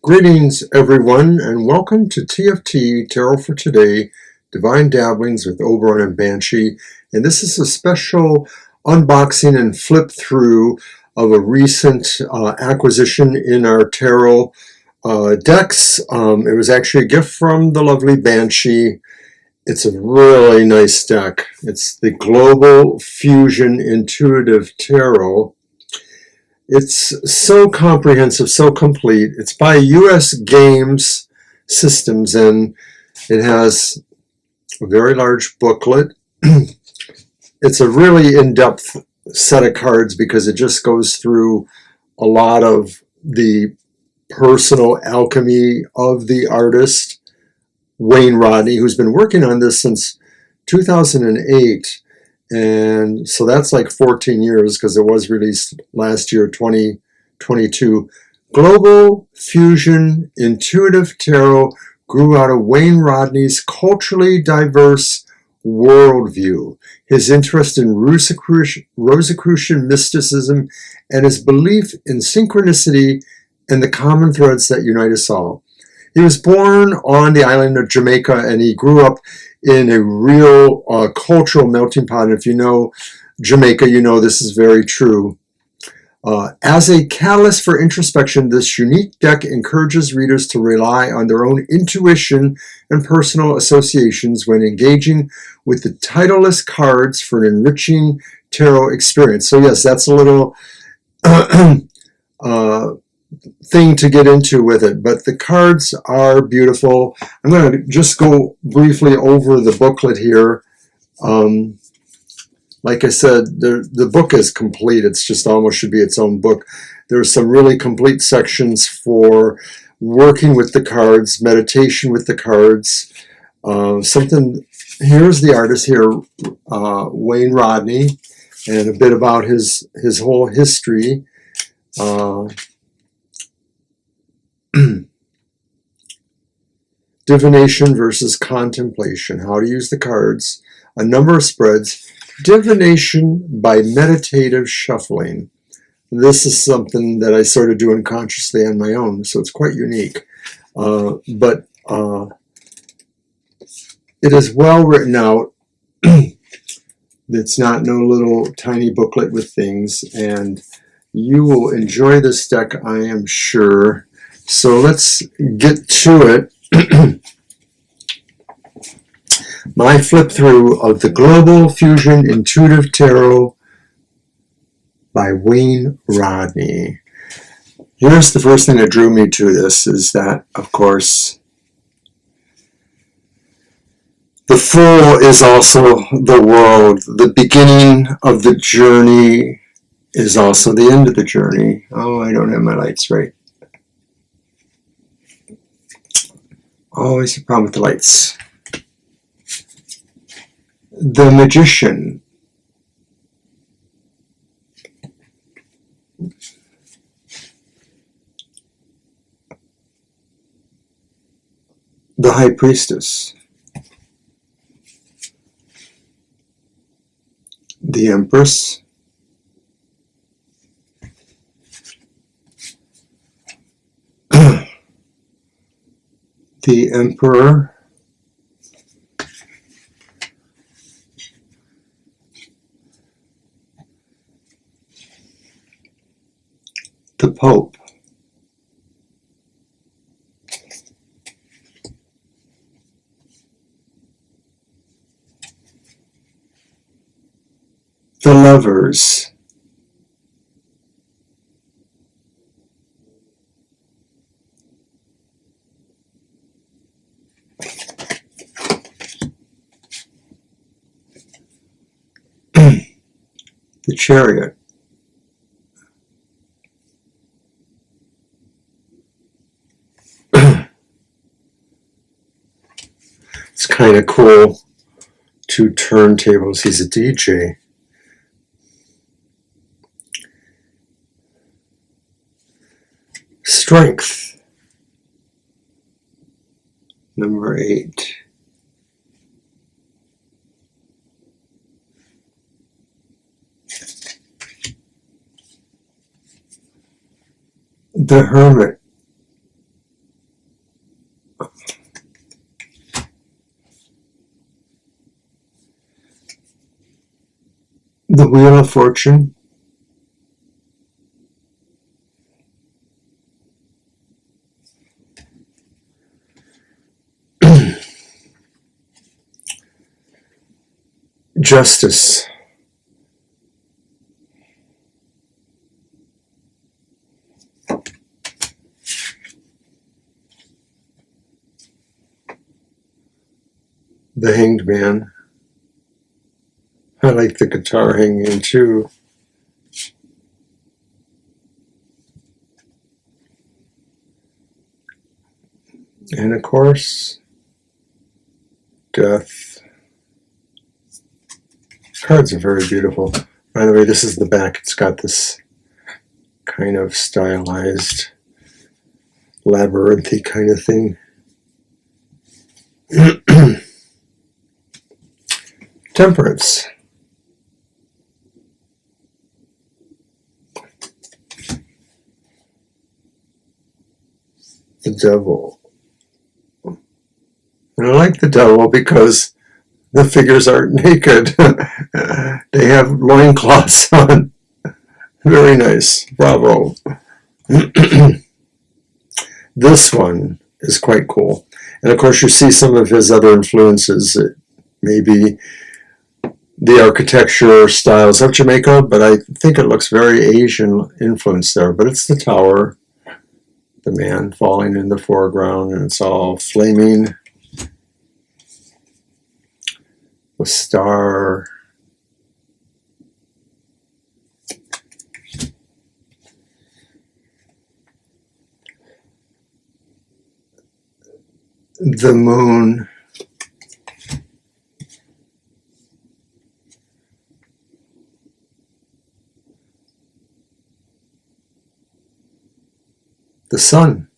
Greetings, everyone, and welcome to TFT Tarot for Today, Divine Dabblings with Oberon and Banshee. And this is a special unboxing and flip through of a recent acquisition in our tarot decks. It was actually a gift from the lovely Banshee. It's a really nice deck. It's the Global Fusion Intuitive Tarot. It's so comprehensive, so complete. It's by US Games Systems, and it has a very large booklet. It's a really in-depth set of cards because it just goes through a lot of the personal alchemy of the artist, Wayne Rodney, who's been working on this since 2008. And so that's like 14 years because it was released last year, 2022. Global Fusion Intuitive Tarot grew out of Wayne Rodney's culturally diverse worldview, his interest in Rosicrucian mysticism, and his belief in synchronicity and the common threads that unite us all. He was born on the island of Jamaica, and he grew up in a real cultural melting pot. And if you know Jamaica, you know this is very true. As a catalyst for introspection, this unique deck encourages readers to rely on their own intuition and personal associations when engaging with the titleless cards for an enriching tarot experience. So yes, that's a little thing to get into with it, but the cards are beautiful. I'm going to just go briefly over the booklet here. Like I said, the book is complete. It's just almost should be its own book. There's some really complete sections for working with the cards, meditation with the cards. Here's the artist here, Wayne Rodney, and a bit about his whole history. Divination versus contemplation, how to use the cards, a number of spreads, divination by meditative shuffling. This is something that I sort of do unconsciously on my own, so it's quite unique. But it is well written out. It's not no little tiny booklet with things, and you will enjoy this deck, I am sure. So let's get to it. My flip through of the Global Fusion Intuitive Tarot by Wayne Rodney. Here's the first thing that drew me to this is that, of course, the Fool is also the world. The beginning of the journey is also the end of the journey. Oh, I don't have my lights right. Always a problem with the lights. The Magician. The High Priestess. The Empress. The Emperor. The Pope. The Lovers. The Chariot. It's kind of cool. Two turntables. He's a DJ. Strength. Number 8. The Hermit. the Wheel of Fortune, Justice, the Hanged Man. I like the guitar hanging too. And of course, Death. Cards are very beautiful. By the way, this is the back. It's got this kind of stylized, labyrinthy kind of thing. Temperance. The Devil. And I like the Devil because the figures aren't naked. They have loincloths on. Very nice. Bravo. This one is quite cool. And of course you see some of his other influences. Maybe the architecture styles of Jamaica, but I think it looks very Asian influence there. But it's the tower, the man falling in the foreground, and it's all flaming. The star. The moon. The sun.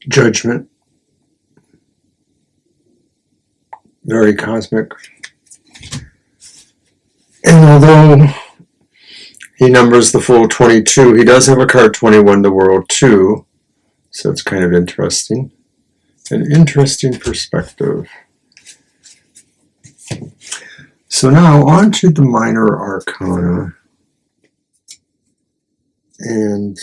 Judgment. Very cosmic. And although he numbers the full 22, he does have a card 21, the World 2. So it's kind of interesting. An interesting perspective. So now on to the minor arcana. And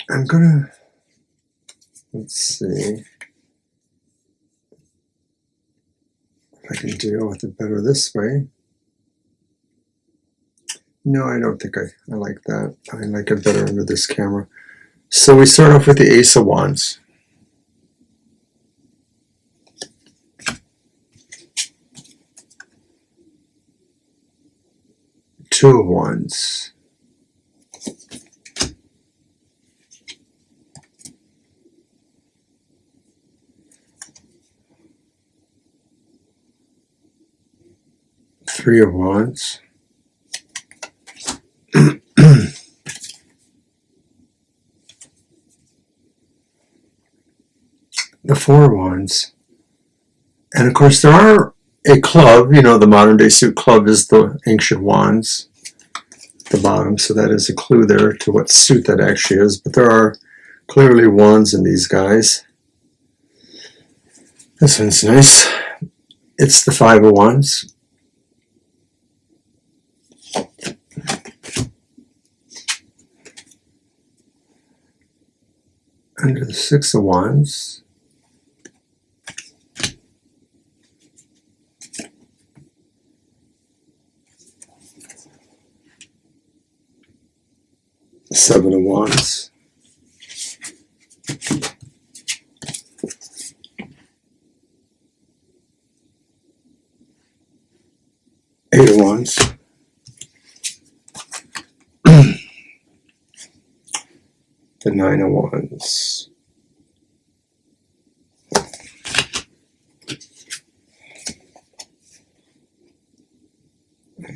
I'm gonna, let's see if I can deal with it better this way. No, I don't think I like that. I like it better under this camera. So we start off with the Ace of Wands. Two of Wands. Three of Wands. The Four of Wands. And of course there are a club, you know, the modern day suit club is the ancient wands at the bottom, so that is a clue there to what suit that actually is, but there are clearly wands in these guys. This one's nice. It's the Five of Wands. Under the Six of Wands. Seven of Wands. Eight of Wands. The Nine of Wands.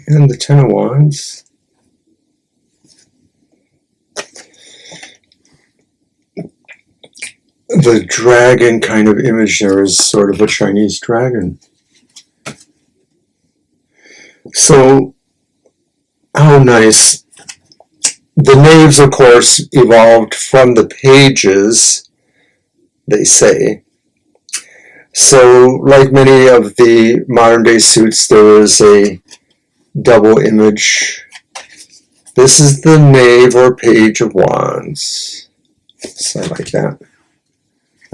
And the Ten of Wands. the dragon kind of image there is sort of a Chinese dragon. So, how nice. The knaves, of course, evolved from the pages, they say. So, like many of the modern day suits, there is a double image. This is the knave or page of wands. So I like that.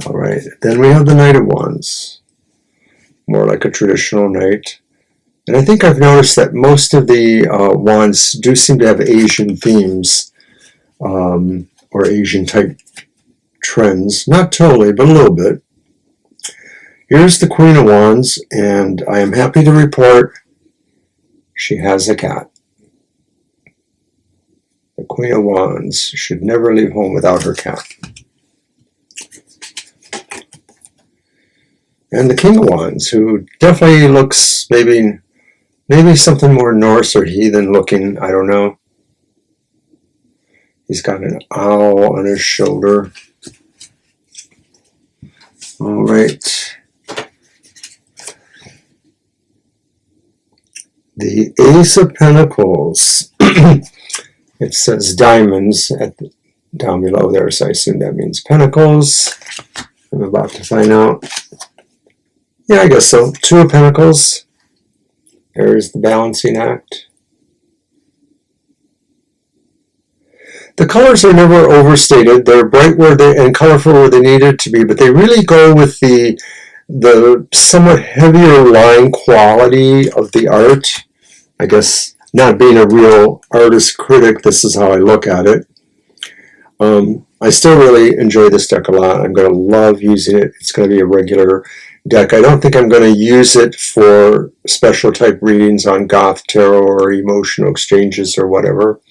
All right, then we have the knight of wands, more like a traditional knight. And I think I've noticed that most of the wands do seem to have Asian themes or Asian type trends. Not totally, but a little bit. Here's the Queen of Wands, and I am happy to report she has a cat. The Queen of Wands should never leave home without her cat. And the King of Wands, who definitely looks maybe something more Norse or heathen looking, I don't know. He's got an owl on his shoulder. All right. The Ace of Pentacles. It says diamonds down below there, so I assume that means pentacles. I'm about to find out. Yeah, I guess so. Two of Pentacles. There's the balancing act. The colors are never overstated. They're bright and colorful where they needed to be, but they really go with the somewhat heavier line quality of the art. I guess, not being a real artist critic, this is how I look at it. I still really enjoy this deck a lot. I'm going to love using it. It's going to be a regular deck. I don't think I'm going to use it for special type readings on Goth Tarot or emotional exchanges or whatever.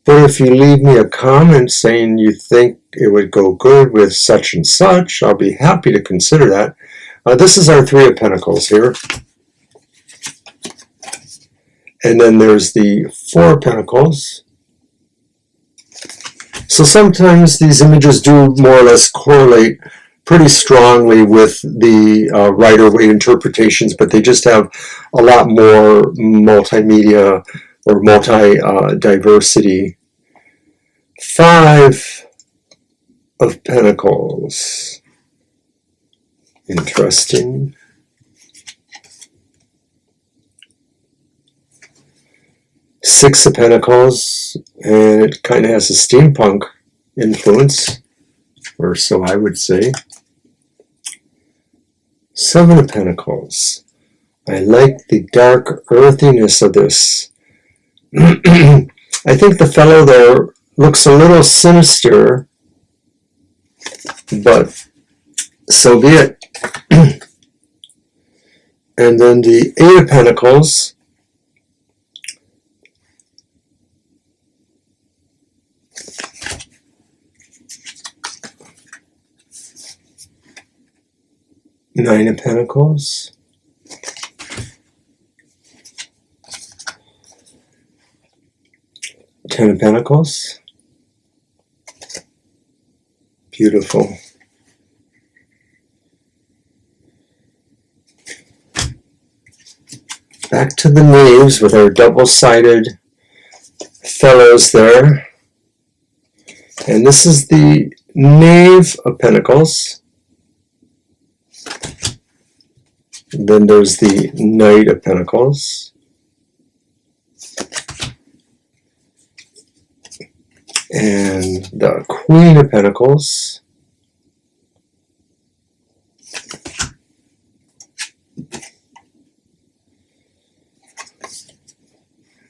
But if you leave me a comment saying you think it would go good with such and such, I'll be happy to consider that. This is our Three of Pentacles here. And then there's the Four of Pentacles. So sometimes these images do more or less correlate pretty strongly with the Rider-Waite interpretations, but they just have a lot more multimedia or multi-diversity. Five of Pentacles. Interesting. Six of Pentacles, and it kind of has a steampunk influence, or so I would say. Seven of Pentacles. I like the dark earthiness of this. I think the fellow there looks a little sinister, but so be it. And then the Eight of Pentacles. Nine of Pentacles. Ten of Pentacles. Beautiful. Back to the knaves with our double-sided fellows there. And this is the Knave of Pentacles. Then there's the Knight of Pentacles. And the Queen of Pentacles.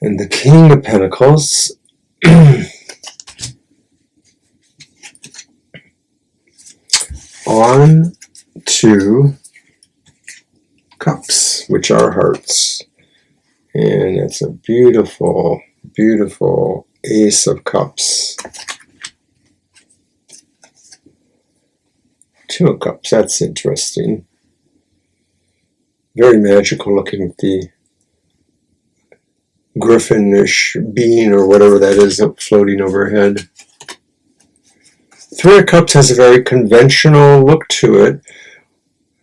And the King of Pentacles. On to Cups, which are hearts. And it's a beautiful, beautiful Ace of Cups. Two of Cups, that's interesting. Very magical looking with the griffinish being or whatever that is up floating overhead. Three of Cups has a very conventional look to it.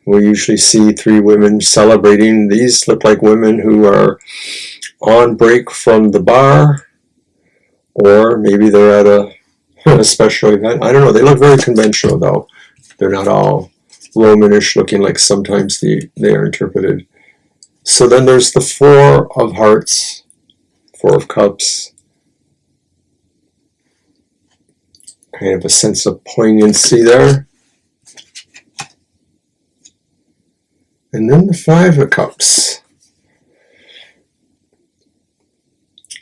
We usually see three women celebrating. These look like women who are on break from the bar, or maybe they're at a special event. I don't know. They look very conventional, though. They're not all Romanish looking like sometimes they are interpreted. So then there's the Four of Hearts, Four of Cups. Kind of a sense of poignancy there. And then the Five of Cups.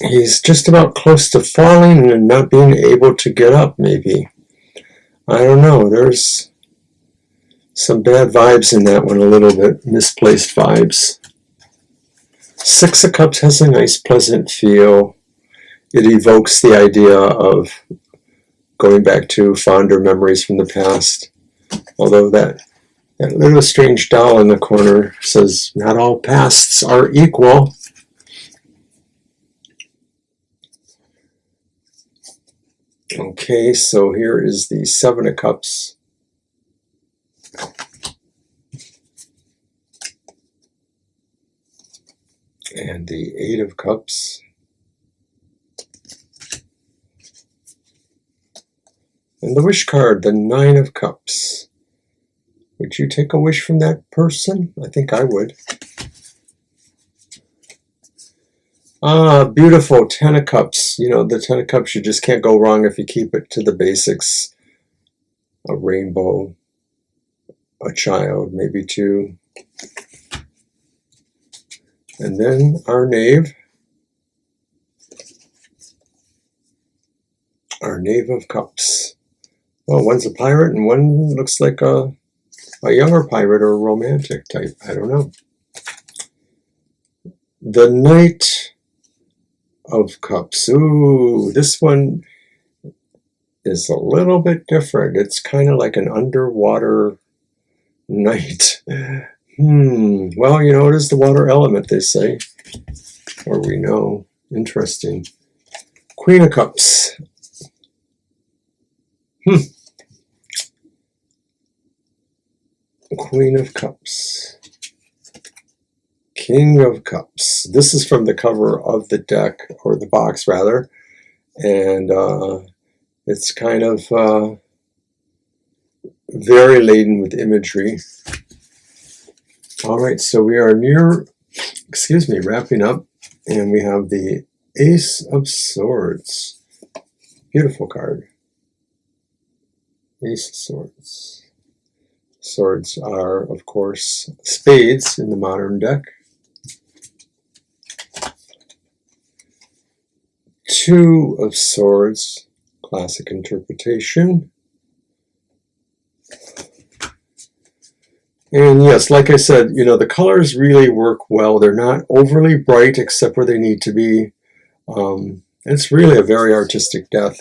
He's just about close to falling and not being able to get up, maybe. I don't know. There's some bad vibes in that one, a little bit. Misplaced vibes. Six of Cups has a nice, pleasant feel. It evokes the idea of going back to fonder memories from the past. Although that little strange doll in the corner says, not all pasts are equal. Okay, so here is the Seven of Cups. And the Eight of Cups. And the wish card, the Nine of Cups. Would you take a wish from that person? I think I would. Ah, beautiful. Ten of Cups. You know, the Ten of Cups, you just can't go wrong if you keep it to the basics. A rainbow, a child, maybe two. And then our Knave. Our Knave of Cups. Well, one's a pirate and one looks like a younger pirate or a romantic type. I don't know. The Knight of Cups. Ooh, this one is a little bit different. It's kind of like an underwater knight. Well, you know, it is the water element, they say. Or we know. Interesting. Queen of Cups. Queen of Cups. King of Cups. This is from the cover of the deck, or the box rather, and it's kind of very laden with imagery. All right, so we are wrapping up, and we have the Ace of Swords. Beautiful card. Ace of Swords. Swords are, of course, spades in the modern deck. Two of Swords, classic interpretation. And yes, like I said, you know, the colors really work well. They're not overly bright except where they need to be. It's really a very artistic deck.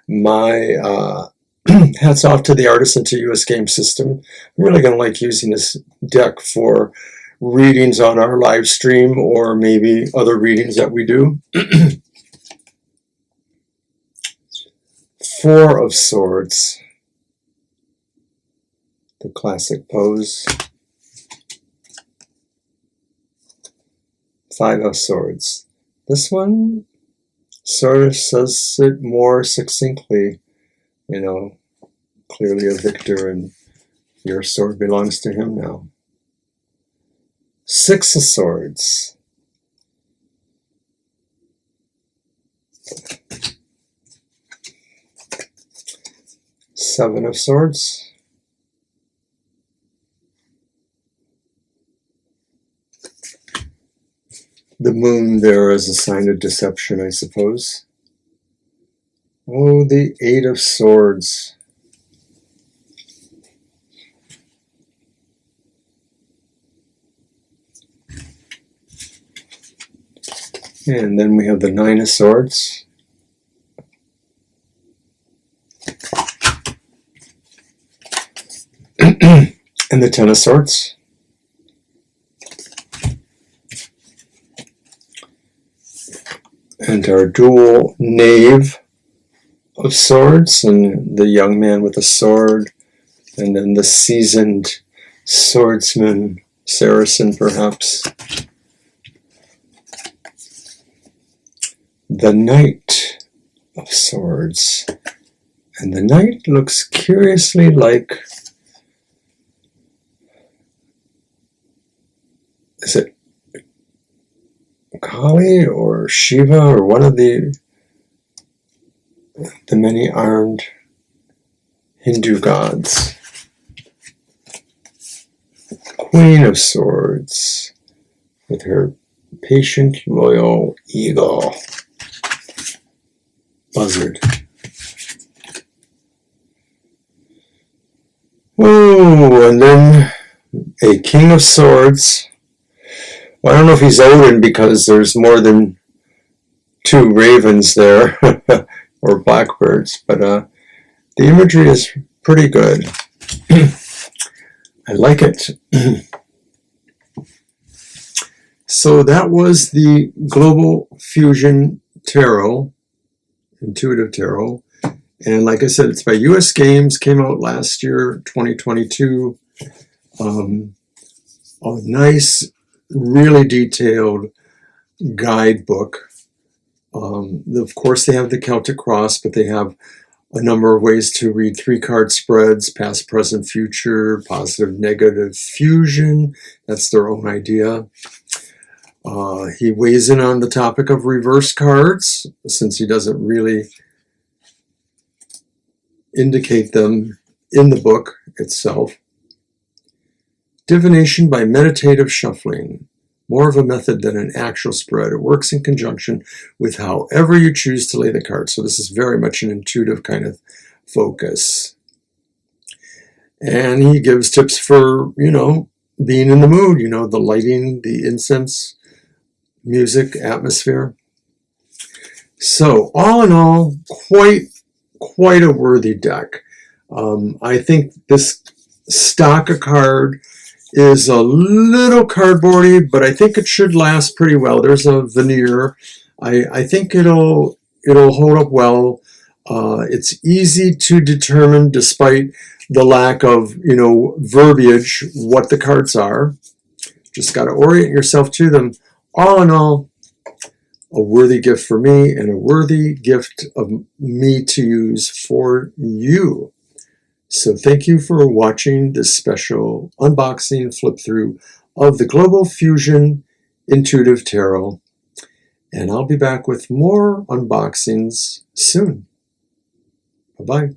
My hats off to the artist and to US Game System. I'm really going to like using this deck for readings on our live stream or maybe other readings that we do. Four of Swords. The classic pose. Five of Swords. This one sort of says it more succinctly. You know, clearly a victor, and your sword belongs to him now. Six of Swords. Seven of Swords. The moon there as a sign of deception, I suppose. Oh, the Eight of Swords. And then we have the Nine of Swords. And the Ten of Swords. And our dual Knave of Swords, and the young man with a sword, and then the seasoned swordsman, Saracen perhaps. The Knight of Swords, and the Knight looks curiously like, is it Kali or Shiva or one of the many armed Hindu gods. Queen of Swords with her patient, loyal eagle. Buzzard. Oh, and then a King of Swords. Well, I don't know if he's Odin because there's more than two ravens there, or blackbirds, but the imagery is pretty good. I like it. So that was the Global Fusion Tarot, Intuitive Tarot. And like I said, it's by US Games, came out last year, 2022. A nice, really detailed guidebook. Of course, they have the Celtic Cross, but they have a number of ways to read 3-card spreads, past, present, future, positive, negative, fusion. That's their own idea. He weighs in on the topic of reverse cards, since he doesn't really indicate them in the book itself. Divination by meditative shuffling. More of a method than an actual spread. It works in conjunction with however you choose to lay the cards. So this is very much an intuitive kind of focus. And he gives tips for, being in the mood, the lighting, the incense, music, atmosphere. So all in all, quite a worthy deck. I think this stock a card is a little cardboardy, but I think it should last pretty well. There's a veneer. I think it'll hold up well. It's easy to determine, despite the lack of verbiage, what the cards are. Just got to orient yourself to them. All in all, a worthy gift for me, and a worthy gift of me to use for you. So thank you for watching this special unboxing flip through of the Global Fusion Intuitive Tarot. And I'll be back with more unboxings soon. Bye-bye.